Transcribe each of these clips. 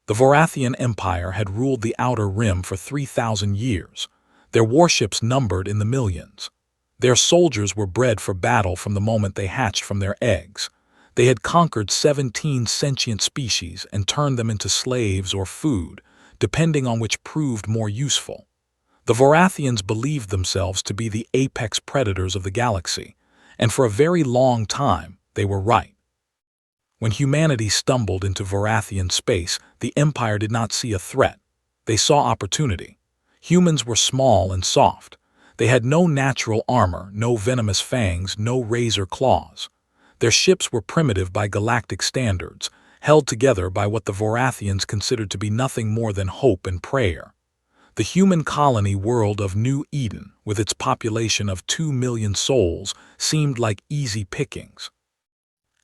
The Vorathian Empire had ruled the Outer Rim for 3,000 years. Their warships numbered in the millions. Their soldiers were bred for battle from the moment they hatched from their eggs. They had conquered 17 sentient species and turned them into slaves or food, depending on which proved more useful. The Vorathians believed themselves to be the apex predators of the galaxy, and for a very long time they were right. When humanity stumbled into Vorathian space, the Empire did not see a threat. They saw opportunity. Humans were small and soft. They had no natural armor, no venomous fangs, no razor claws. Their ships were primitive by galactic standards, held together by what the Vorathians considered to be nothing more than hope and prayer. The human colony world of New Eden, with its population of 2 million souls, seemed like easy pickings.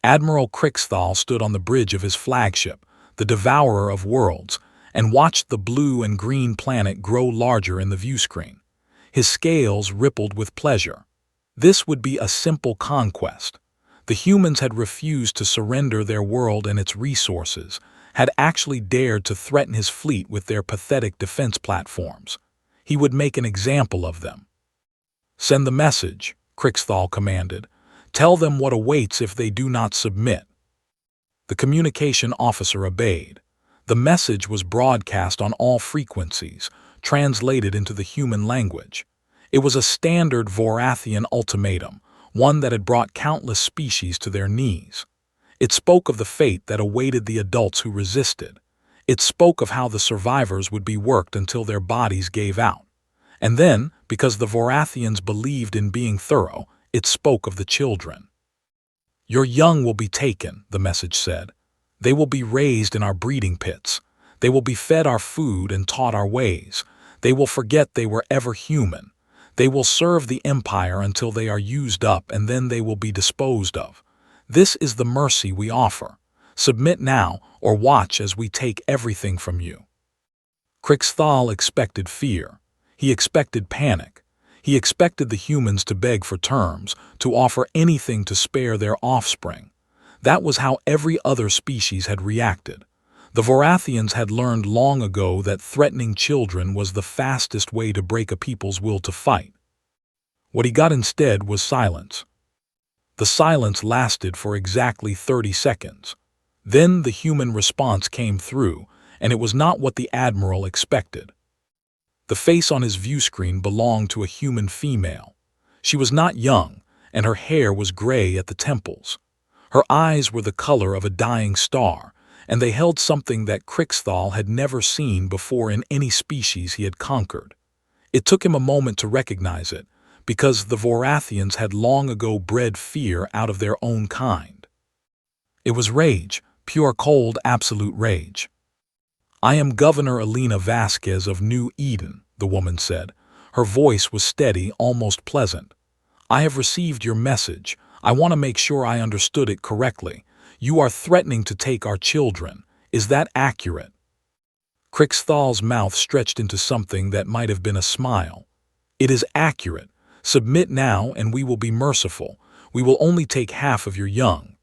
Admiral Krixthal stood on the bridge of his flagship, the Devourer of Worlds, and watched the blue and green planet grow larger in the viewscreen. His scales rippled with pleasure. This would be a simple conquest. The humans had refused to surrender their world and its resources, had actually dared to threaten his fleet with their pathetic defense platforms. He would make an example of them. "Send the message," Krixthal commanded. "Tell them what awaits if they do not submit." The communication officer obeyed. The message was broadcast on all frequencies, translated into the human language. It was a standard Vorathian ultimatum, one that had brought countless species to their knees. It spoke of the fate that awaited the adults who resisted. It spoke of how the survivors would be worked until their bodies gave out. And then, because the Vorathians believed in being thorough, it spoke of the children. "Your young will be taken," the message said. "They will be raised in our breeding pits. They will be fed our food and taught our ways. They will forget they were ever human. They will serve the Empire until they are used up, and then they will be disposed of. This is the mercy we offer. Submit now, or watch as we take everything from you." Krixthal expected fear. He expected panic. He expected the humans to beg for terms, to offer anything to spare their offspring. That was how every other species had reacted. The Vorathians had learned long ago that threatening children was the fastest way to break a people's will to fight. What he got instead was silence. The silence lasted for exactly 30 seconds. Then the human response came through, and it was not what the Admiral expected. The face on his viewscreen belonged to a human female. She was not young, and her hair was gray at the temples. Her eyes were the color of a dying star, and they held something that Krixthal had never seen before in any species he had conquered. It took him a moment to recognize it, because the Vorathians had long ago bred fear out of their own kind. It was rage, pure cold, absolute rage. "I am Governor Elena Vasquez of New Eden," the woman said. Her voice was steady, almost pleasant. "I have received your message. I want to make sure I understood it correctly. You are threatening to take our children. Is that accurate?" Krixthal's mouth stretched into something that might have been a smile. "It is accurate. Submit now and we will be merciful. We will only take half of your young."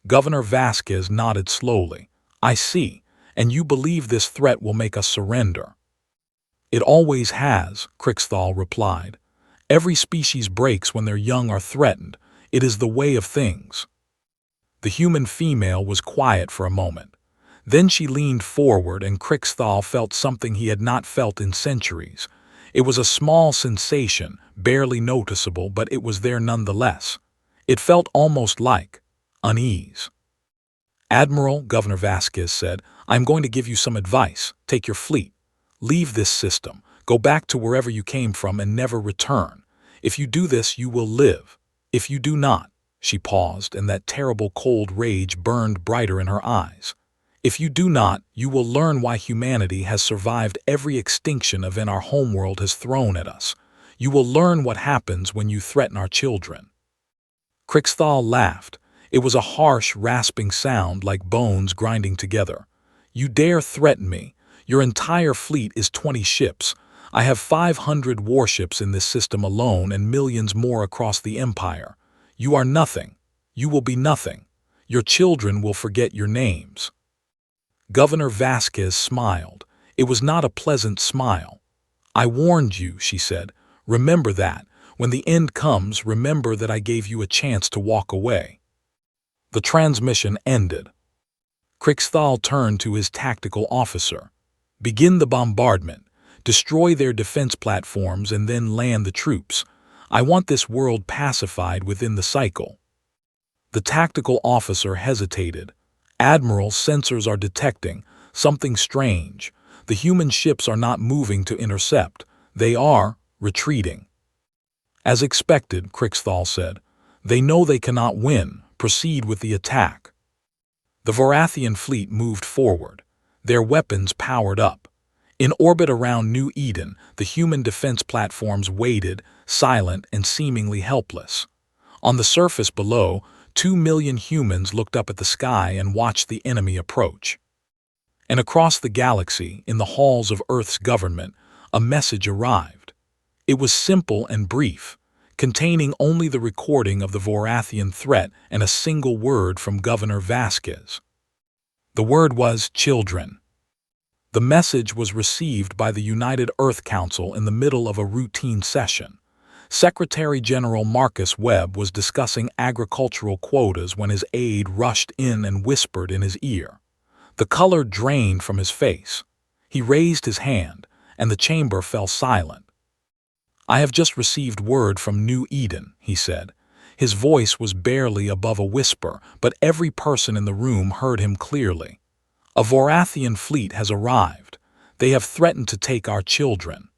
Governor Vasquez nodded slowly. "I see. And you believe this threat will make us surrender?" "It always has," Krixthal replied. "Every species breaks when their young are threatened. It is the way of things." The human female was quiet for a moment. Then she leaned forward, and Krixthal felt something he had not felt in centuries. It was a small sensation, barely noticeable, but it was there nonetheless. It felt almost like unease. "Admiral," Governor Vasquez said, "I'm going to give you some advice. Take your fleet. Leave this system. Go back to wherever you came from and never return. If you do this, you will live. If you do not—" She paused, and that terrible cold rage burned brighter in her eyes. "If you do not, you will learn why humanity has survived every extinction event our homeworld has thrown at us. You will learn what happens when you threaten our children." Krixthal laughed. It was a harsh, rasping sound like bones grinding together. "You dare threaten me? Your entire fleet is 20 ships. I have 500 warships in this system alone and millions more across the Empire. You are nothing. You will be nothing. Your children will forget your names." Governor Vasquez smiled. It was not a pleasant smile. "I warned you," she said. "Remember that. When the end comes, remember that I gave you a chance to walk away." The transmission ended. Krixthal turned to his tactical officer. "Begin the bombardment. Destroy their defense platforms and then land the troops. I want this world pacified within the cycle." The tactical officer hesitated. "Admiral, sensors are detecting something strange. The human ships are not moving to intercept. They are retreating." "As expected," Krixthal said. "They know they cannot win. Proceed with the attack." The Vorathian fleet moved forward, their weapons powered up. In orbit around New Eden, the human defense platforms waited, silent and seemingly helpless. On the surface below, 2 million humans looked up at the sky and watched the enemy approach. And across the galaxy, in the halls of Earth's government, a message arrived. It was simple and brief, containing only the recording of the Vorathian threat and a single word from Governor Vasquez. The word was children. The message was received by the United Earth Council in the middle of a routine session. Secretary General Marcus Webb was discussing agricultural quotas when his aide rushed in and whispered in his ear. The color drained from his face. He raised his hand, and the chamber fell silent. "I have just received word from New Eden," he said. His voice was barely above a whisper, but every person in the room heard him clearly. "A Vorathian fleet has arrived. They have threatened to take our children."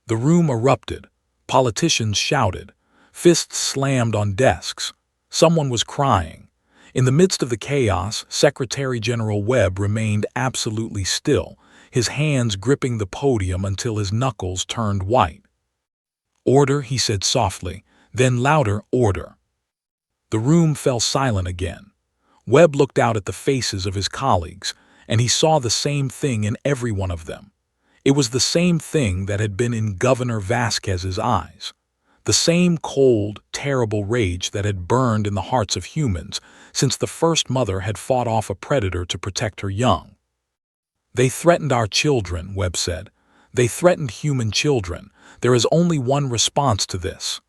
The room erupted. Politicians shouted. Fists slammed on desks. Someone was crying. In the midst of the chaos, Secretary General Webb remained absolutely still, his hands gripping the podium until his knuckles turned white. "Order," he said softly, then louder, "order." The room fell silent again. Webb looked out at the faces of his colleagues, and he saw the same thing in every one of them. It was the same thing that had been in Governor Vasquez's eyes. The same cold, terrible rage that had burned in the hearts of humans since the first mother had fought off a predator to protect her young. "They threatened our children," Webb said. "They threatened human children. There is only one response to this."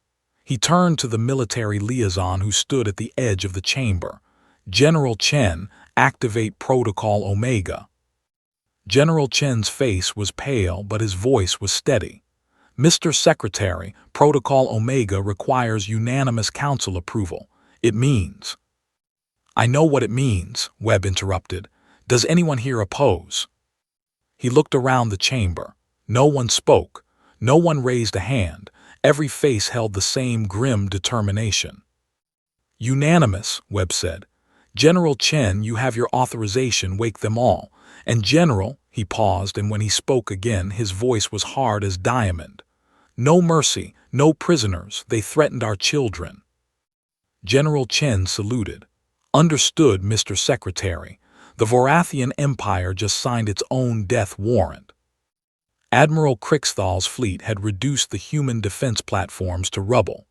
He turned to the military liaison who stood at the edge of the chamber. "General Chen, activate Protocol Omega." General Chen's face was pale, but his voice was steady. "Mr. Secretary, Protocol Omega requires unanimous council approval. It means—" "I know what it means," Webb interrupted. "Does anyone here oppose?" He looked around the chamber. No one spoke. No one raised a hand. Every face held the same grim determination. "Unanimous," Webb said. "General Chen, you have your authorization, wake them all. And General," he paused, and when he spoke again, his voice was hard as diamond. "No mercy, no prisoners, they threatened our children." General Chen saluted. "Understood, Mr. Secretary. The Vorathian Empire just signed its own death warrant." Admiral Krixthal's fleet had reduced the human defense platforms to rubble.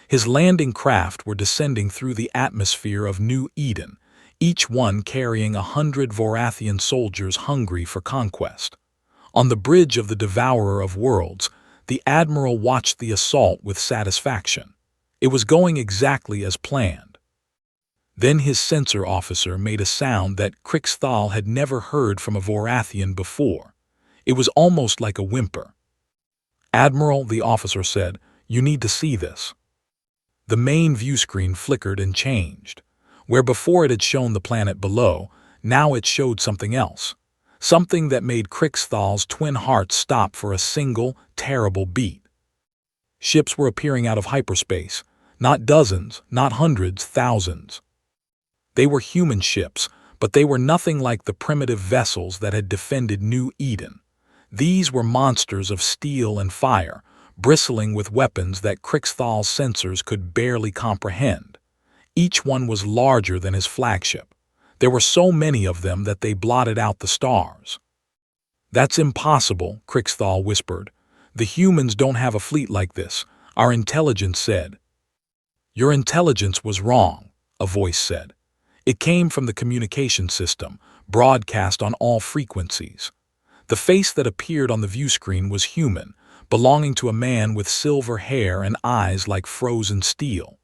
His landing craft were descending through the atmosphere of New Eden, each one carrying 100 Vorathian soldiers hungry for conquest. On the bridge of the Devourer of Worlds, the Admiral watched the assault with satisfaction. It was going exactly as planned. Then his sensor officer made a sound that Krixthal had never heard from a Vorathian before. It was almost like a whimper. "Admiral," the officer said, "you need to see this." The main view screen flickered and changed. Where before it had shown the planet below, now it showed something else. Something that made Krixthal's twin hearts stop for a single, terrible beat. Ships were appearing out of hyperspace. Not dozens, not hundreds, thousands. They were human ships, but they were nothing like the primitive vessels that had defended New Eden. These were monsters of steel and fire, bristling with weapons that Krixthal's sensors could barely comprehend. Each one was larger than his flagship. There were so many of them that they blotted out the stars. "That's impossible," Krixthal whispered. "The humans don't have a fleet like this," our intelligence said. "Your intelligence was wrong," a voice said. It came from the communication system, broadcast on all frequencies. The face that appeared on the view screen was human, belonging to a man with silver hair and eyes like frozen steel.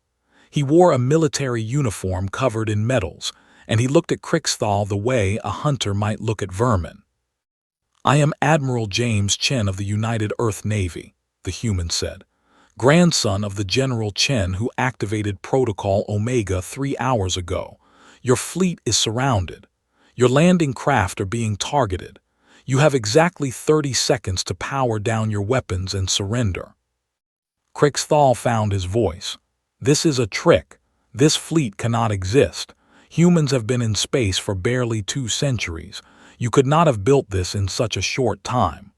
He wore a military uniform covered in medals, and he looked at Crixthal the way a hunter might look at vermin. "I am Admiral James Chen of the United Earth Navy," the human said, "grandson of the General Chen who activated Protocol Omega 3 hours ago. Your fleet is surrounded. Your landing craft are being targeted. You have exactly 30 seconds to power down your weapons and surrender." Crixthal found his voice. "This is a trick. This fleet cannot exist. Humans have been in space for barely 2 centuries. You could not have built this in such a short time."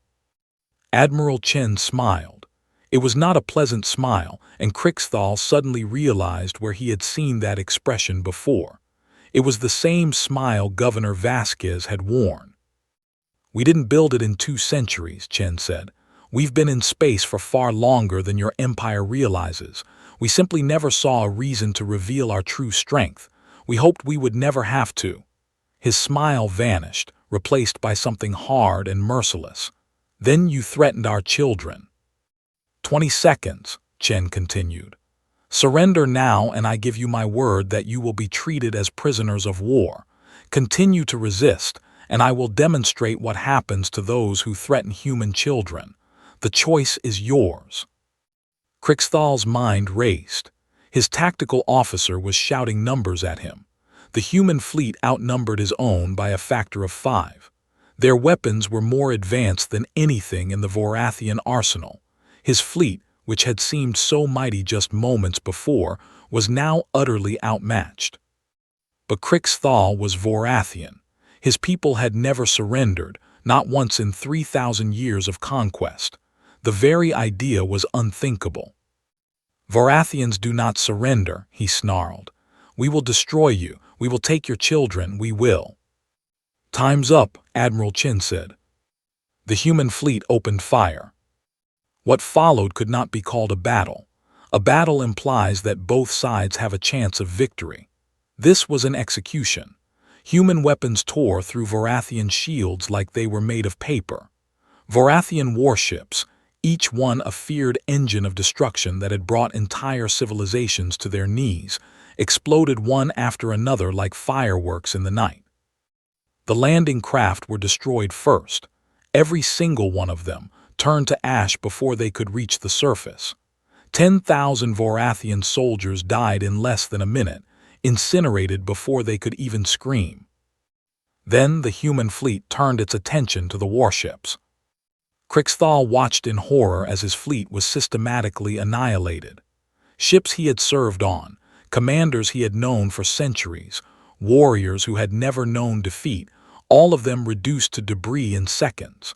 Admiral Chen smiled. It was not a pleasant smile, and Crixthal suddenly realized where he had seen that expression before. It was the same smile Governor Vasquez had worn. "We didn't build it in 2 centuries, Chen said. "We've been in space for far longer than your empire realizes. We simply never saw a reason to reveal our true strength. We hoped we would never have to." His smile vanished, replaced by something hard and merciless. "Then you threatened our children." 20 seconds, Chen continued. "Surrender now and I give you my word that you will be treated as prisoners of war. Continue to resist, and I will demonstrate what happens to those who threaten human children. The choice is yours." Crixthal's mind raced. His tactical officer was shouting numbers at him. The human fleet outnumbered his own by a factor of 5. Their weapons were more advanced than anything in the Vorathian arsenal. His fleet, which had seemed so mighty just moments before, was now utterly outmatched. But Crixthal was Vorathian. His people had never surrendered, not once in 3,000 years of conquest. The very idea was unthinkable. "Vorathians do not surrender," he snarled. "We will destroy you. We will take your children. We will." "Time's up," Admiral Chen said. The human fleet opened fire. What followed could not be called a battle. A battle implies that both sides have a chance of victory. This was an execution. Human weapons tore through Vorathian shields like they were made of paper. Vorathian warships, each one a feared engine of destruction that had brought entire civilizations to their knees, exploded one after another like fireworks in the night. The landing craft were destroyed first. Every single one of them turned to ash before they could reach the surface. 10,000 Vorathian soldiers died in less than a minute, incinerated before they could even scream. Then the human fleet turned its attention to the warships. Crixthal watched in horror as his fleet was systematically annihilated. Ships he had served on, commanders he had known for centuries, warriors who had never known defeat, all of them reduced to debris in seconds.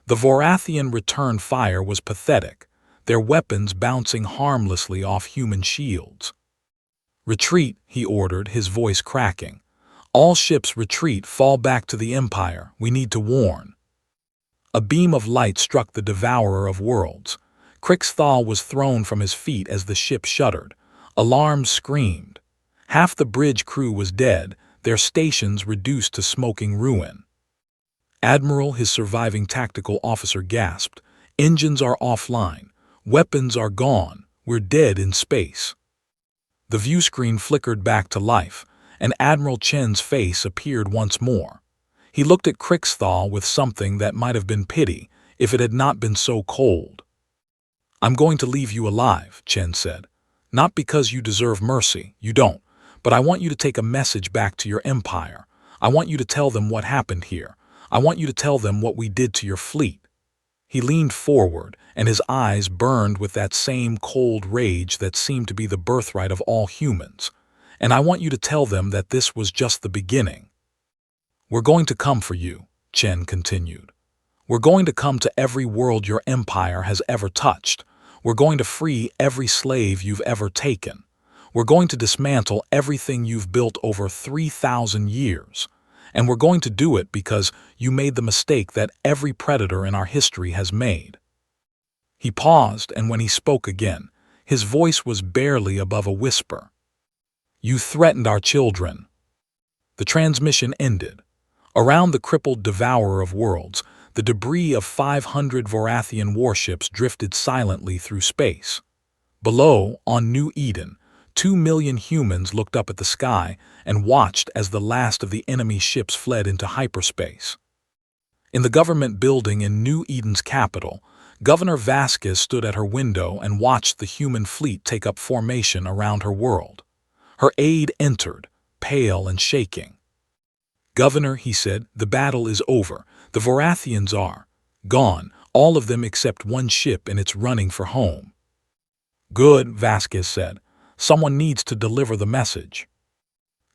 The Vorathian return fire was pathetic, their weapons bouncing harmlessly off human shields. "Retreat," he ordered, his voice cracking. "All ships retreat, fall back to the Empire. We need to warn." A beam of light struck the devourer of worlds. Crixthal was thrown from his feet as the ship shuddered. Alarms screamed. Half the bridge crew was dead, their stations reduced to smoking ruin. "Admiral," his surviving tactical officer gasped, "engines are offline. Weapons are gone. We're dead in space." The view screen flickered back to life, and Admiral Chen's face appeared once more. He looked at Crixthal with something that might have been pity if it had not been so cold. "I'm going to leave you alive," Chen said. "Not because you deserve mercy, you don't, but I want you to take a message back to your empire. I want you to tell them what happened here. I want you to tell them what we did to your fleet." He leaned forward, and his eyes burned with that same cold rage that seemed to be the birthright of all humans. "And I want you to tell them that this was just the beginning." "We're going to come for you," Chen continued. "We're going to come to every world your empire has ever touched. We're going to free every slave you've ever taken. We're going to dismantle everything you've built over 3,000 years. And we're going to do it because you made the mistake that every predator in our history has made." He paused, and when he spoke again, his voice was barely above a whisper. "You threatened our children." The transmission ended. Around the crippled devourer of worlds, the debris of 500 Vorathian warships drifted silently through space. Below, on New Eden, 2 million humans looked up at the sky and watched as the last of the enemy ships fled into hyperspace. In the government building in New Eden's capital, Governor Vasquez stood at her window and watched the human fleet take up formation around her world. Her aide entered, pale and shaking. "Governor," he said, "the battle is over. The Vorathians are gone, all of them except one ship, and it's running for home." "Good," Vasquez said. "Someone needs to deliver the message."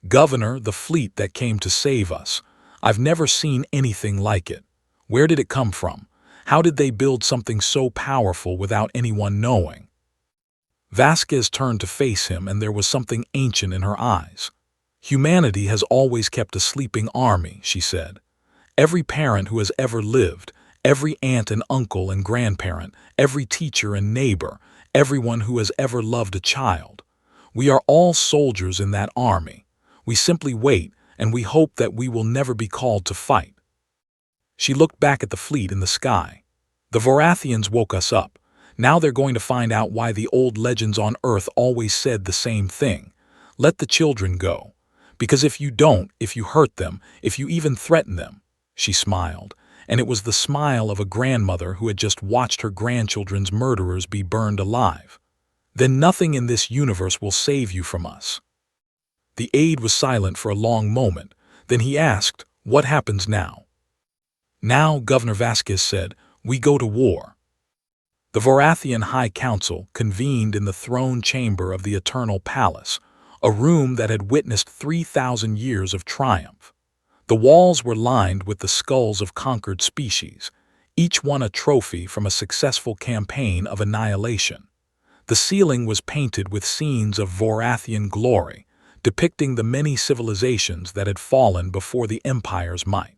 "Governor, the fleet that came to save us. I've never seen anything like it. Where did it come from? How did they build something so powerful without anyone knowing?" Vasquez turned to face him, and there was something ancient in her eyes. "Humanity has always kept a sleeping army," she said. "Every parent who has ever lived, every aunt and uncle and grandparent, every teacher and neighbor, everyone who has ever loved a child. We are all soldiers in that army. We simply wait, and we hope that we will never be called to fight." She looked back at the fleet in the sky. "The Vorathians woke us up. Now they're going to find out why the old legends on Earth always said the same thing. Let the children go. Because if you don't, if you hurt them, if you even threaten them," she smiled, and it was the smile of a grandmother who had just watched her grandchildren's murderers be burned alive, "then nothing in this universe will save you from us." The aide was silent for a long moment. Then he asked, "What happens now?" "Now," Governor Vasquez said, "we go to war." The Vorathian High Council convened in the throne chamber of the Eternal Palace, a room that had witnessed 3,000 years of triumph. The walls were lined with the skulls of conquered species, each one a trophy from a successful campaign of annihilation. The ceiling was painted with scenes of Vorathian glory, depicting the many civilizations that had fallen before the Empire's might.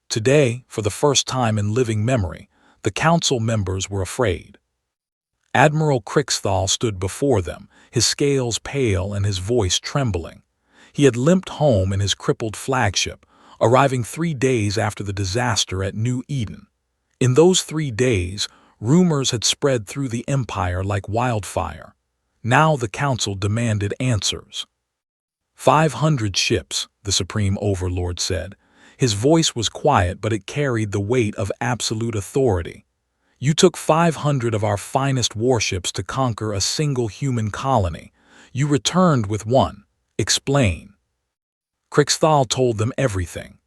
Today, for the first time in living memory, the council members were afraid. Admiral Crixthal stood before them, his scales pale and his voice trembling. He had limped home in his crippled flagship, arriving 3 days after the disaster at New Eden. In those 3 days, rumors had spread through the Empire like wildfire. Now the council demanded answers. 500 ships, the Supreme Overlord said. His voice was quiet, but it carried the weight of absolute authority. "You took 500 of our finest warships to conquer a single human colony. You returned with one. Explain." Crixthal told them everything.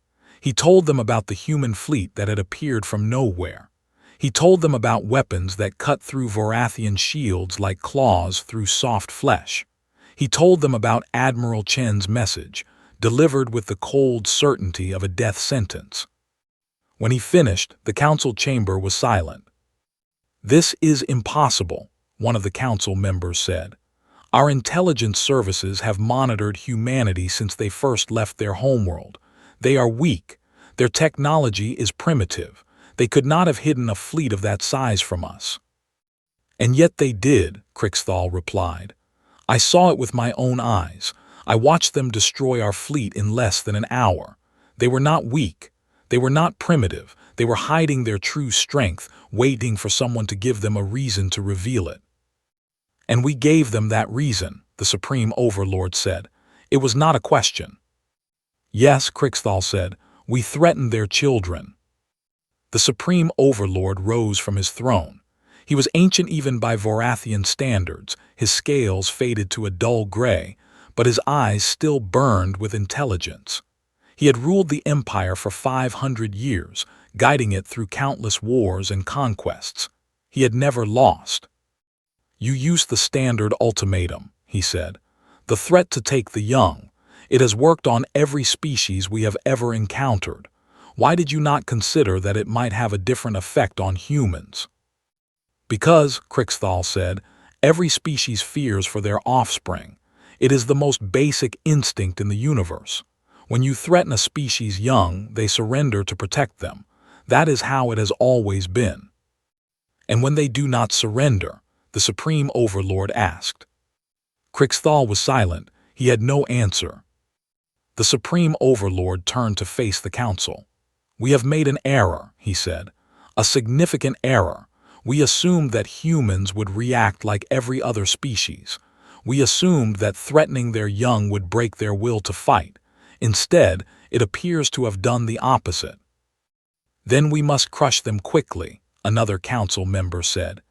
He told them about the human fleet that had appeared from nowhere. He told them about weapons that cut through Vorathian shields like claws through soft flesh. He told them about Admiral Chen's message, delivered with the cold certainty of a death sentence. When he finished, the council chamber was silent. "This is impossible," one of the council members said. "Our intelligence services have monitored humanity since they first left their homeworld. They are weak. Their technology is primitive. They could not have hidden a fleet of that size from us." "And yet they did," Crixthal replied. "I saw it with my own eyes. I watched them destroy our fleet in less than an hour. They were not weak. They were not primitive. They were hiding their true strength, waiting for someone to give them a reason to reveal it." "And we gave them that reason," the Supreme Overlord said. "It was not a question." "Yes," Crixthal said, "we threatened their children." The Supreme Overlord rose from his throne. He was ancient even by Vorathian standards, his scales faded to a dull gray, but his eyes still burned with intelligence. He had ruled the Empire for 500 years, guiding it through countless wars and conquests. He had never lost. "You used the standard ultimatum," he said. "The threat to take the young. It has worked on every species we have ever encountered. Why did you not consider that it might have a different effect on humans?" "Because," Crixthal said, "every species fears for their offspring. It is the most basic instinct in the universe. When you threaten a species young, they surrender to protect them. That is how it has always been." "And when they do not surrender?" the Supreme Overlord asked. Crixthal was silent. He had no answer. The Supreme Overlord turned to face the council. "We have made an error," he said. "A significant error. We assumed that humans would react like every other species. We assumed that threatening their young would break their will to fight. Instead, it appears to have done the opposite." "Then we must crush them quickly," another council member said.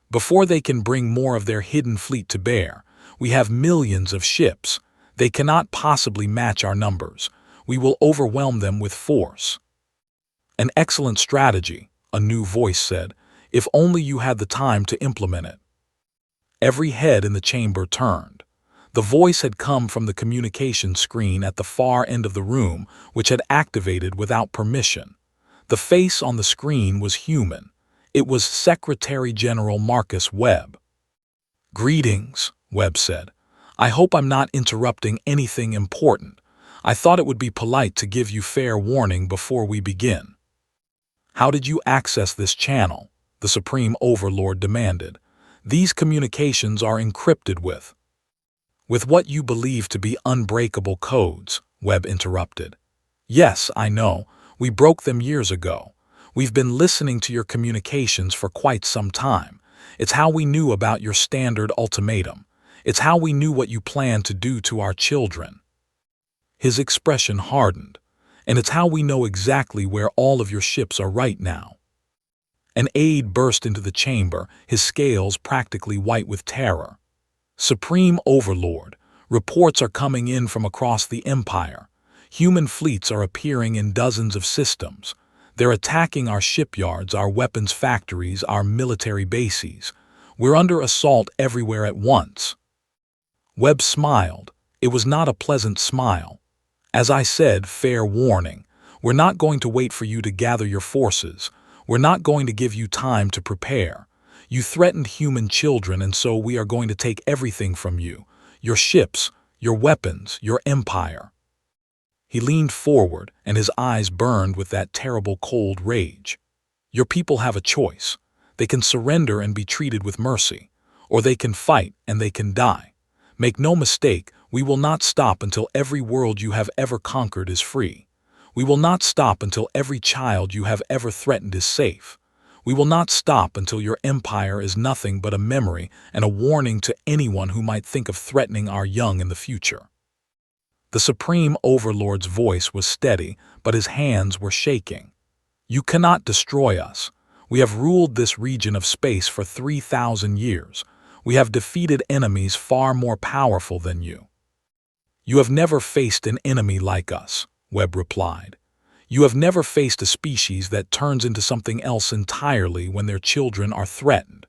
"Before they can bring more of their hidden fleet to bear. We have millions of ships. They cannot possibly match our numbers. We will overwhelm them with force." "An excellent strategy," a new voice said, "if only you had the time to implement it." Every head in the chamber turned. The voice had come from the communication screen at the far end of the room, which had activated without permission. The face on the screen was human. It was Secretary General Marcus Webb. "Greetings," Webb said. "I hope I'm not interrupting anything important. I thought it would be polite to give you fair warning before we begin." "How did you access this channel?" the Supreme Overlord demanded. "These communications are encrypted with—" "With what you believe to be unbreakable codes," Webb interrupted. "Yes, I know. We broke them years ago. We've been listening to your communications for quite some time. It's how we knew about your standard ultimatum. It's how we knew what you planned to do to our children." His expression hardened. "And it's how we know exactly where all of your ships are right now." An aide burst into the chamber, his scales practically white with terror. "Supreme Overlord, reports are coming in from across the Empire. Human fleets are appearing in dozens of systems. They're attacking our shipyards, our weapons factories, our military bases. We're under assault everywhere at once." Webb smiled. It was not a pleasant smile. "As I said, fair warning. We're not going to wait for you to gather your forces. We're not going to give you time to prepare. You threatened human children, and so we are going to take everything from you. Your ships, your weapons, your empire." He leaned forward, and his eyes burned with that terrible cold rage. "Your people have a choice. They can surrender and be treated with mercy, or they can fight and they can die. Make no mistake, we will not stop until every world you have ever conquered is free. We will not stop until every child you have ever threatened is safe. We will not stop until your empire is nothing but a memory and a warning to anyone who might think of threatening our young in the future." The Supreme Overlord's voice was steady, but his hands were shaking. "You cannot destroy us. We have ruled this region of space for 3,000 years. We have defeated enemies far more powerful than you." "You have never faced an enemy like us," Webb replied. "You have never faced a species that turns into something else entirely when their children are threatened.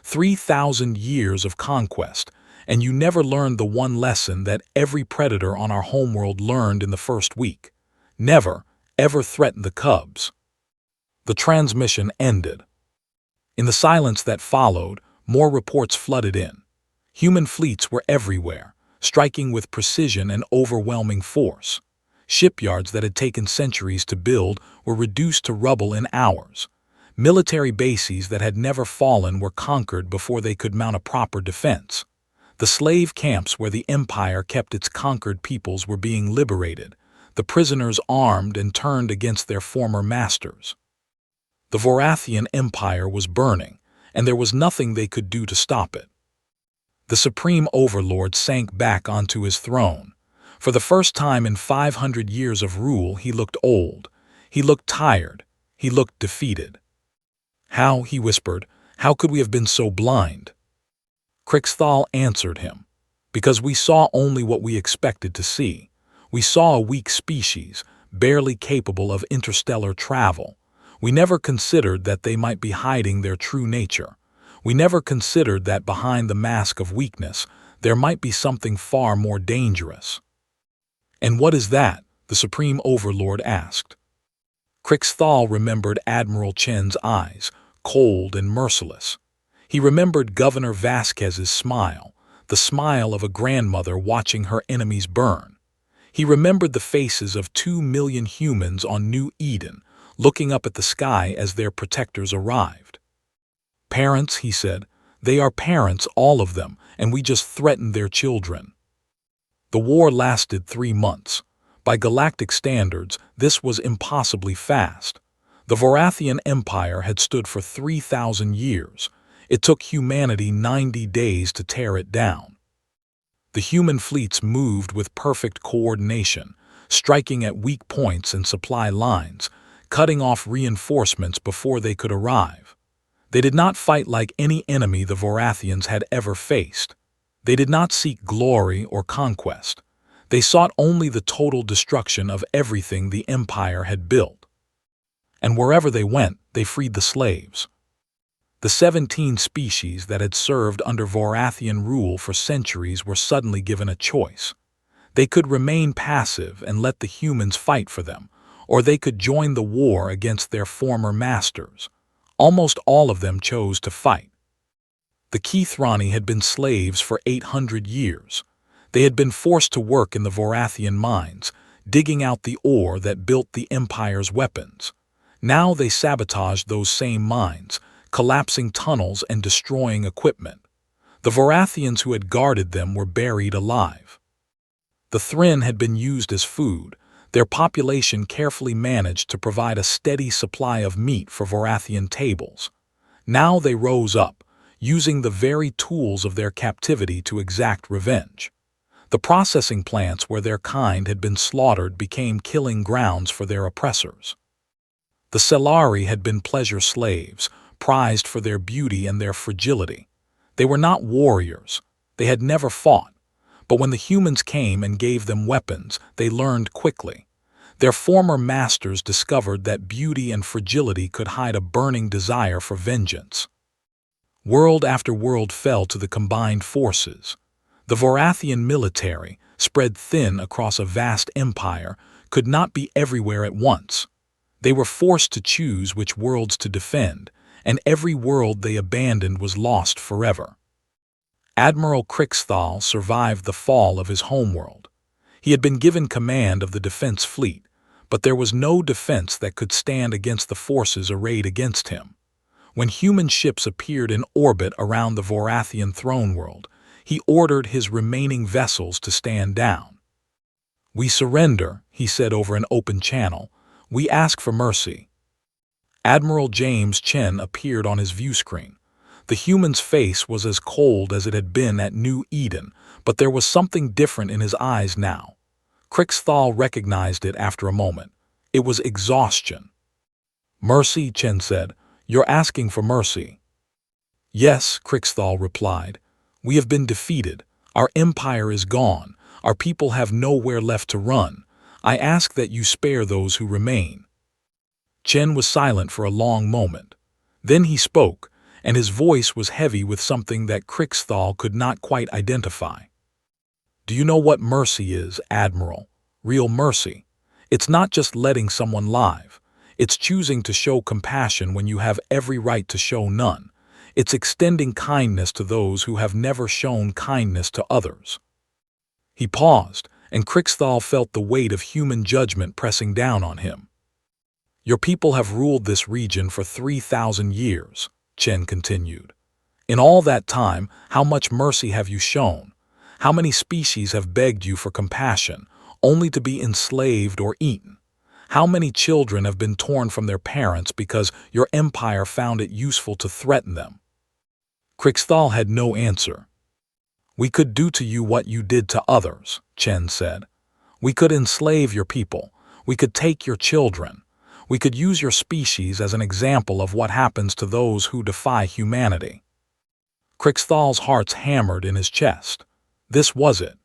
3,000 years of conquest, and you never learned the one lesson that every predator on our homeworld learned in the first week. Never, ever threaten the cubs." The transmission ended. In the silence that followed, more reports flooded in. Human fleets were everywhere, striking with precision and overwhelming force. Shipyards that had taken centuries to build were reduced to rubble in hours. Military bases that had never fallen were conquered before they could mount a proper defense. The slave camps where the Empire kept its conquered peoples were being liberated, the prisoners armed and turned against their former masters. The Vorathian Empire was burning, and there was nothing they could do to stop it. The Supreme Overlord sank back onto his throne. For the first time in 500 years of rule, he looked old. He looked tired. He looked defeated. "How," he whispered, "how could we have been so blind?" Crixthal answered him. "Because we saw only what we expected to see. We saw a weak species, barely capable of interstellar travel. We never considered that they might be hiding their true nature. We never considered that behind the mask of weakness, there might be something far more dangerous." "And what is that?" the Supreme Overlord asked. Crixthal remembered Admiral Chen's eyes, cold and merciless. He remembered Governor Vasquez's smile, the smile of a grandmother watching her enemies burn. He remembered the faces of 2 million humans on New Eden, looking up at the sky as their protectors arrived. "Parents," he said, "they are parents, all of them, and we just threatened their children." The war lasted 3 months. By galactic standards, this was impossibly fast. The Vorathian Empire had stood for 3,000 years. It took humanity 90 days to tear it down. The human fleets moved with perfect coordination, striking at weak points and supply lines, cutting off reinforcements before they could arrive. They did not fight like any enemy the Vorathians had ever faced. They did not seek glory or conquest. They sought only the total destruction of everything the Empire had built. And wherever they went, they freed the slaves. The 17 species that had served under Vorathian rule for centuries were suddenly given a choice. They could remain passive and let the humans fight for them, or they could join the war against their former masters. Almost all of them chose to fight. The Keithrani had been slaves for 800 years. They had been forced to work in the Vorathian mines, digging out the ore that built the Empire's weapons. Now they sabotaged those same mines, collapsing tunnels and destroying equipment. The Vorathians who had guarded them were buried alive. The Thryn had been used as food, their population carefully managed to provide a steady supply of meat for Vorathian tables. Now they rose up, using the very tools of their captivity to exact revenge. The processing plants where their kind had been slaughtered became killing grounds for their oppressors. The Selari had been pleasure slaves, prized for their beauty and their fragility. They were not warriors. They had never fought. But when the humans came and gave them weapons, they learned quickly. Their former masters discovered that beauty and fragility could hide a burning desire for vengeance. World after world fell to the combined forces. The Vorathian military, spread thin across a vast empire, could not be everywhere at once. They were forced to choose which worlds to defend, and every world they abandoned was lost forever. Admiral Krixthal survived the fall of his homeworld. He had been given command of the defense fleet, but there was no defense that could stand against the forces arrayed against him. When human ships appeared in orbit around the Vorathian throne world, he ordered his remaining vessels to stand down. "We surrender," he said over an open channel. "We ask for mercy." Admiral James Chen appeared on his view screen. The human's face was as cold as it had been at New Eden, but there was something different in his eyes now. Krixthal recognized it after a moment. It was exhaustion. "Mercy," Chen said. "You're asking for mercy." "Yes," Krixthal replied. "We have been defeated. Our empire is gone. Our people have nowhere left to run. I ask that you spare those who remain." Chen was silent for a long moment. Then he spoke, and his voice was heavy with something that Krixthal could not quite identify. "Do you know what mercy is, Admiral? Real mercy. It's not just letting someone live. It's choosing to show compassion when you have every right to show none. It's extending kindness to those who have never shown kindness to others." He paused, and Krixthal felt the weight of human judgment pressing down on him. "Your people have ruled this region for 3,000 years, Chen continued. "In all that time, how much mercy have you shown? How many species have begged you for compassion, only to be enslaved or eaten? How many children have been torn from their parents because your empire found it useful to threaten them?" Krixthal had no answer. "We could do to you what you did to others," Chen said. "We could enslave your people. We could take your children. We could use your species as an example of what happens to those who defy humanity." Krixthal's heart hammered in his chest. This was it.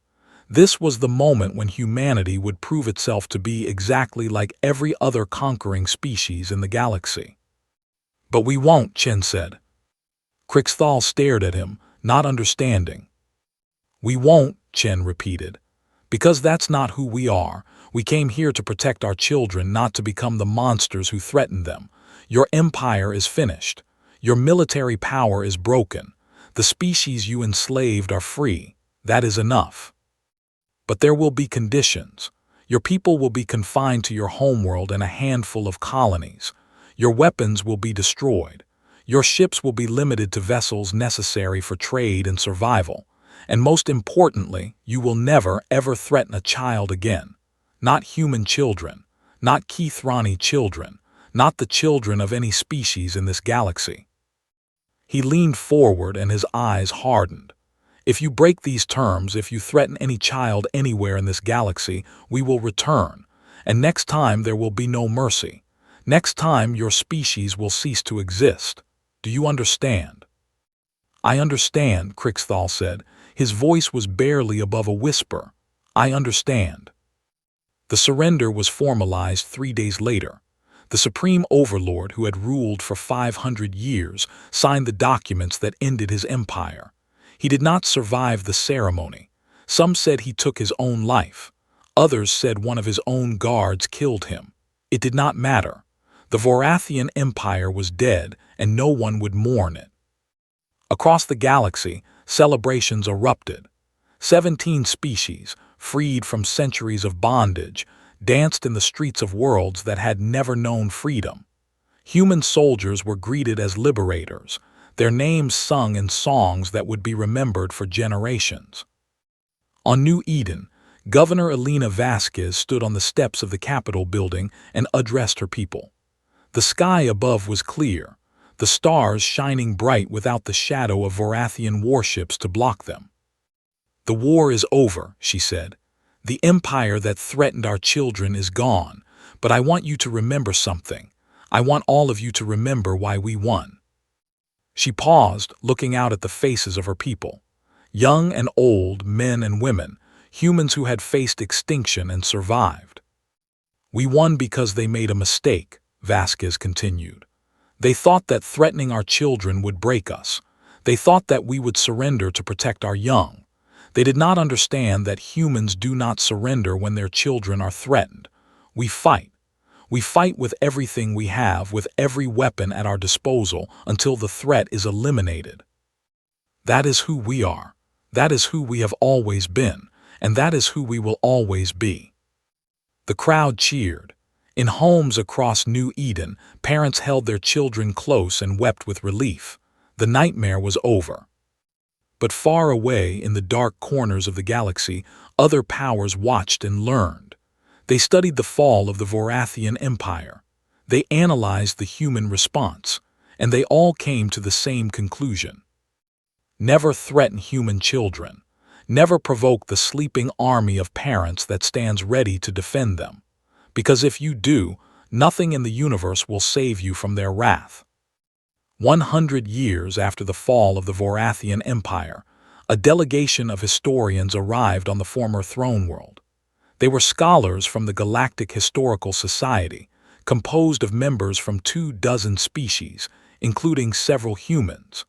This was the moment when humanity would prove itself to be exactly like every other conquering species in the galaxy. "But we won't," Chen said. Krixthal stared at him, not understanding. "We won't," Chen repeated. "Because that's not who we are. We came here to protect our children, not to become the monsters who threaten them. Your empire is finished. Your military power is broken. The species you enslaved are free. That is enough. But there will be conditions. Your people will be confined to your homeworld and a handful of colonies. Your weapons will be destroyed. Your ships will be limited to vessels necessary for trade and survival. And most importantly, you will never, ever threaten a child again. Not human children, not Keithrani children, not the children of any species in this galaxy. He leaned forward and his eyes hardened. If you break these terms, if you threaten any child anywhere in this galaxy, we will return, and next time there will be no mercy. Next time your species will cease to exist. Do you understand? I understand, Crixthal said. His voice was barely above a whisper. I understand. The surrender was formalized 3 days later. The Supreme Overlord, who had ruled for 500 years, signed the documents that ended his empire. He did not survive the ceremony. Some said he took his own life. Others said one of his own guards killed him. It did not matter. The Vorathian Empire was dead, and no one would mourn it. Across the galaxy, celebrations erupted. 17 species, freed from centuries of bondage, danced in the streets of worlds that had never known freedom. Human soldiers were greeted as liberators, their names sung in songs that would be remembered for generations. On New Eden, Governor Elena Vasquez stood on the steps of the Capitol building and addressed her people. The sky above was clear, the stars shining bright without the shadow of Vorathian warships to block them. "The war is over," she said. "The empire that threatened our children is gone, but I want you to remember something. I want all of you to remember why we won." She paused, looking out at the faces of her people. Young and old, men and women, humans who had faced extinction and survived. "We won because they made a mistake," Vasquez continued. "They thought that threatening our children would break us. They thought that we would surrender to protect our young. They did not understand that humans do not surrender when their children are threatened. We fight. We fight with everything we have, with every weapon at our disposal, until the threat is eliminated. That is who we are. That is who we have always been, and that is who we will always be." The crowd cheered. In homes across New Eden, parents held their children close and wept with relief. The nightmare was over. But far away in the dark corners of the galaxy, other powers watched and learned. They studied the fall of the Vorathian Empire. They analyzed the human response, and they all came to the same conclusion. Never threaten human children. Never provoke the sleeping army of parents that stands ready to defend them. Because if you do, nothing in the universe will save you from their wrath. 100 years after the fall of the Vorathian Empire, a delegation of historians arrived on the former throne world. They were scholars from the Galactic Historical Society, composed of members from 24 species, including several humans.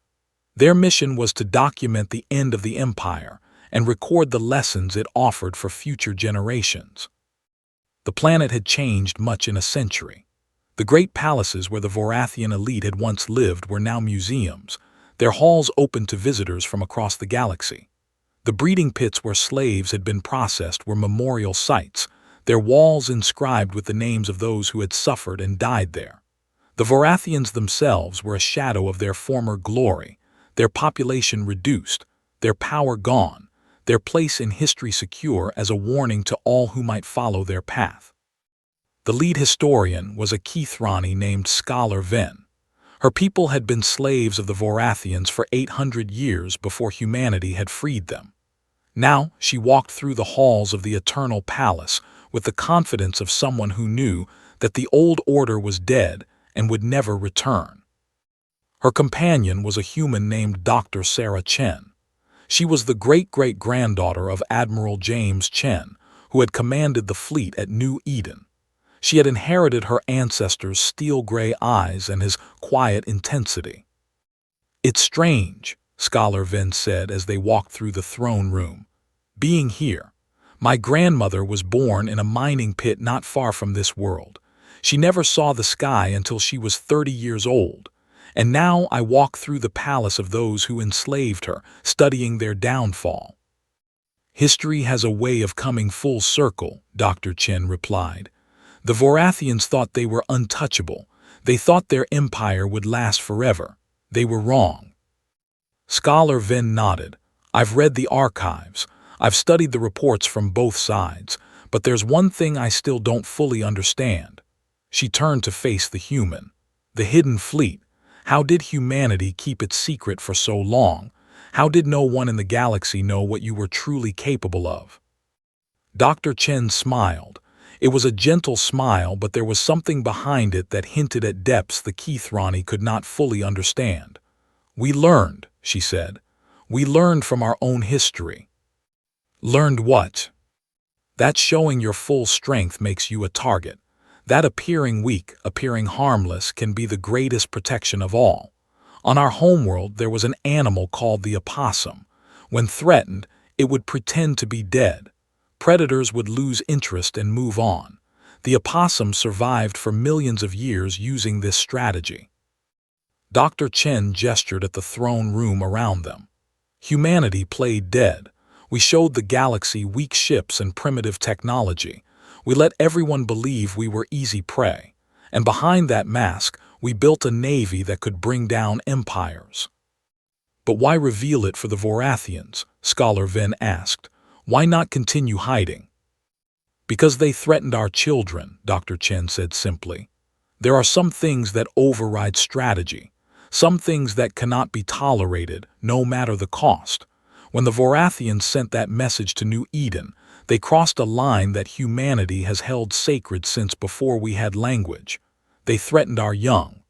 Their mission was to document the end of the empire and record the lessons it offered for future generations. The planet had changed much in a century. The great palaces where the Vorathian elite had once lived were now museums, their halls open to visitors from across the galaxy. The breeding pits where slaves had been processed were memorial sites, their walls inscribed with the names of those who had suffered and died there. The Vorathians themselves were a shadow of their former glory, their population reduced, their power gone, their place in history secure as a warning to all who might follow their path. The lead historian was a Keithrani named Scholar Ven. Her people had been slaves of the Vorathians for 800 years before humanity had freed them. Now she walked through the halls of the Eternal Palace with the confidence of someone who knew that the old order was dead and would never return. Her companion was a human named Dr. Sarah Chen. She was the great-great-granddaughter of Admiral James Chen, who had commanded the fleet at New Eden. She had inherited her ancestors' steel-gray eyes and his quiet intensity. "It's strange," Scholar Ven said as they walked through the throne room. "Being here. My grandmother was born in a mining pit not far from this world. She never saw the sky until she was 30 years old. And now I walk through the palace of those who enslaved her, studying their downfall." "History has a way of coming full circle," Dr. Chen replied. "The Vorathians thought they were untouchable. They thought their empire would last forever. They were wrong." Scholar Ven nodded. "I've read the archives. I've studied the reports from both sides. But there's one thing I still don't fully understand." She turned to face the human. "The hidden fleet. How did humanity keep it secret for so long? How did no one in the galaxy know what you were truly capable of?" Dr. Chen smiled. It was a gentle smile, but there was something behind it that hinted at depths the Keithrani could not fully understand. "We learned," she said. "We learned from our own history." "Learned what?" "That showing your full strength makes you a target. That appearing weak, appearing harmless, can be the greatest protection of all. On our homeworld there was an animal called the opossum. When threatened, it would pretend to be dead. Predators would lose interest and move on. The opossum survived for millions of years using this strategy." Dr. Chen gestured at the throne room around them. "Humanity played dead. We showed the galaxy weak ships and primitive technology. We let everyone believe we were easy prey. And behind that mask, we built a navy that could bring down empires." "But why reveal it for the Vorathians?" Scholar Venn asked. "Why not continue hiding?" "Because they threatened our children," Dr. Chen said simply. "There are some things that override strategy, some things that cannot be tolerated, no matter the cost. When the Vorathians sent that message to New Eden, they crossed a line that humanity has held sacred since before we had language. They threatened our young."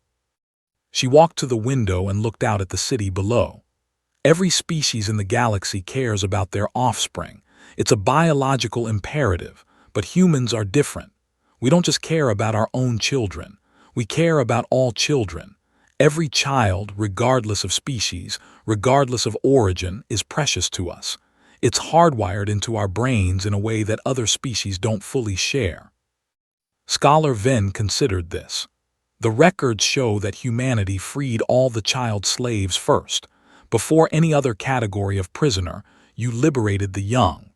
She walked to the window and looked out at the city below. "Every species in the galaxy cares about their offspring. It's a biological imperative, but humans are different. We don't just care about our own children. We care about all children. Every child, regardless of species, regardless of origin, is precious to us. It's hardwired into our brains in a way that other species don't fully share." Scholar Venn considered this. "The records show that humanity freed all the child slaves first. Before any other category of prisoner, you liberated the young."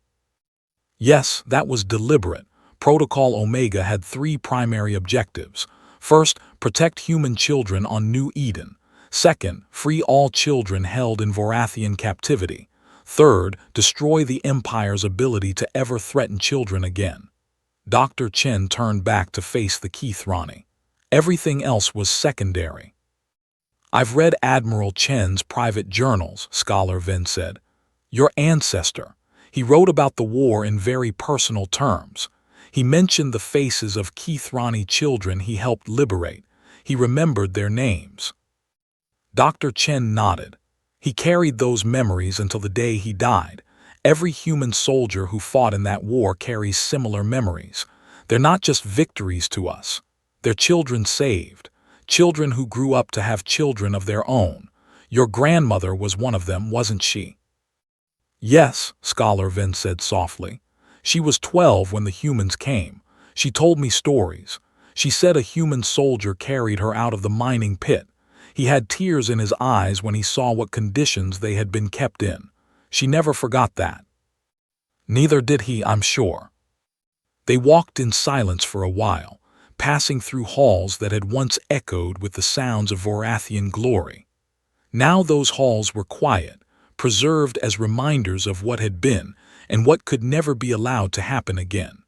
"Yes, that was deliberate. Protocol Omega had 3 primary objectives. First, protect human children on New Eden. Second, free all children held in Vorathian captivity. Third, destroy the Empire's ability to ever threaten children again." Dr. Chen turned back to face the Keithrani. Everything else was secondary. "I've read Admiral Chen's private journals," Scholar Venn said. "Your ancestor. He wrote about the war in very personal terms. He mentioned the faces of Keithrani children he helped liberate. He remembered their names." Dr. Chen nodded. "He carried those memories until the day he died. Every human soldier who fought in that war carries similar memories. They're not just victories to us. They're children saved. Children who grew up to have children of their own. Your grandmother was one of them, wasn't she?" "Yes," Scholar Venn said softly. "She was 12 when the humans came. She told me stories. She said a human soldier carried her out of the mining pit. He had tears in his eyes when he saw what conditions they had been kept in. She never forgot that." "Neither did he, I'm sure." They walked in silence for a while, passing through halls that had once echoed with the sounds of Vorathian glory. Now those halls were quiet, preserved as reminders of what had been and what could never be allowed to happen again.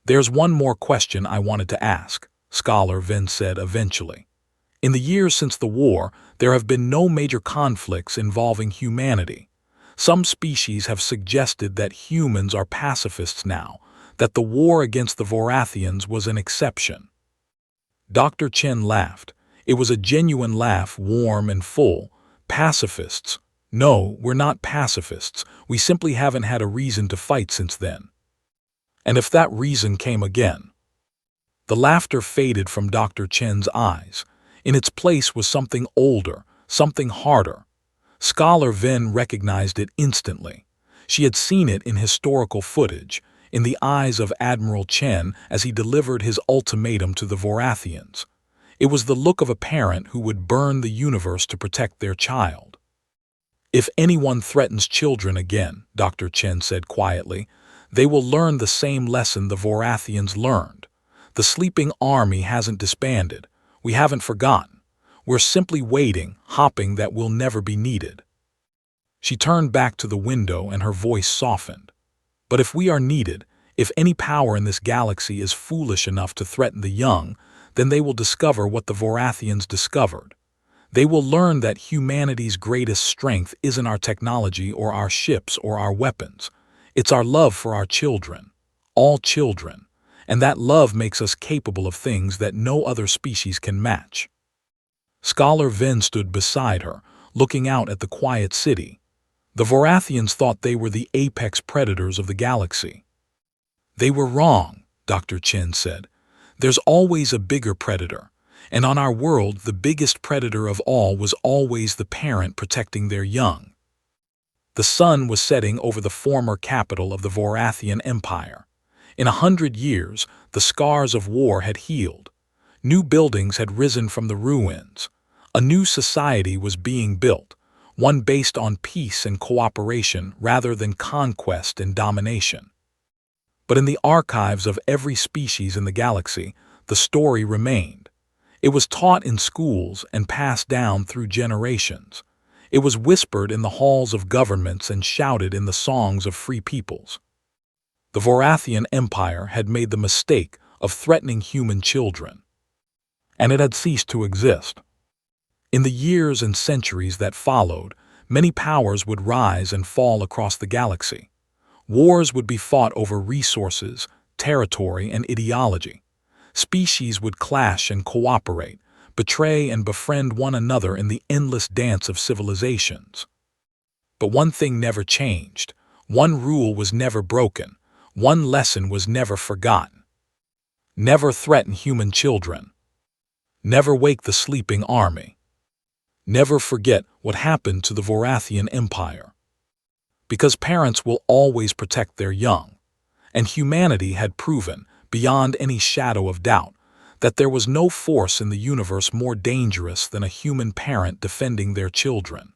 "There's one more question I wanted to ask," Scholar Venn said eventually. "In the years since the war, there have been no major conflicts involving humanity. Some species have suggested that humans are pacifists now, that the war against the Vorathians was an exception." Dr. Chen laughed. It was a genuine laugh, warm and full. "Pacifists? No, we're not pacifists. We simply haven't had a reason to fight since then." "And if that reason came again?" The laughter faded from Dr. Chen's eyes. In its place was something older, something harder. Scholar Venn recognized it instantly. She had seen it in historical footage, in the eyes of Admiral Chen as he delivered his ultimatum to the Vorathians. It was the look of a parent who would burn the universe to protect their child. "If anyone threatens children again," Dr. Chen said quietly, "they will learn the same lesson the Vorathians learned. The sleeping army hasn't disbanded. We haven't forgotten. We're simply waiting, hoping that we'll never be needed." She turned back to the window and her voice softened. "But if we are needed, If any power in this galaxy is foolish enough to threaten the young, then they will discover what the Vorathians discovered. They will learn that humanity's greatest strength isn't our technology or our ships or our weapons. It's our love for our children, all children, and that love makes us capable of things that no other species can match. Scholar Vin stood beside her, looking out at the quiet city. The Vorathians thought they were the apex predators of the galaxy. They were wrong, Dr. Chin said. There's always a bigger predator, and on our world the biggest predator of all was always the parent protecting their young. The sun was setting over the former capital of the Vorathian Empire. In 100 years, the scars of war had healed. New buildings had risen from the ruins. A new society was being built, one based on peace and cooperation rather than conquest and domination. But in the archives of every species in the galaxy, the story remained. It was taught in schools and passed down through generations. It was whispered in the halls of governments and shouted in the songs of free peoples. The Vorathian Empire had made the mistake of threatening human children, and it had ceased to exist. In the years and centuries that followed, many powers would rise and fall across the galaxy. Wars would be fought over resources, territory, and ideology. Species would clash and cooperate, betray and befriend one another in the endless dance of civilizations. But one thing never changed. One rule was never broken. One lesson was never forgotten. Never threaten human children. Never wake the sleeping army. Never forget what happened to the Vorathian Empire. Because parents will always protect their young, and humanity had proven, beyond any shadow of doubt, that there was no force in the universe more dangerous than a human parent defending their children.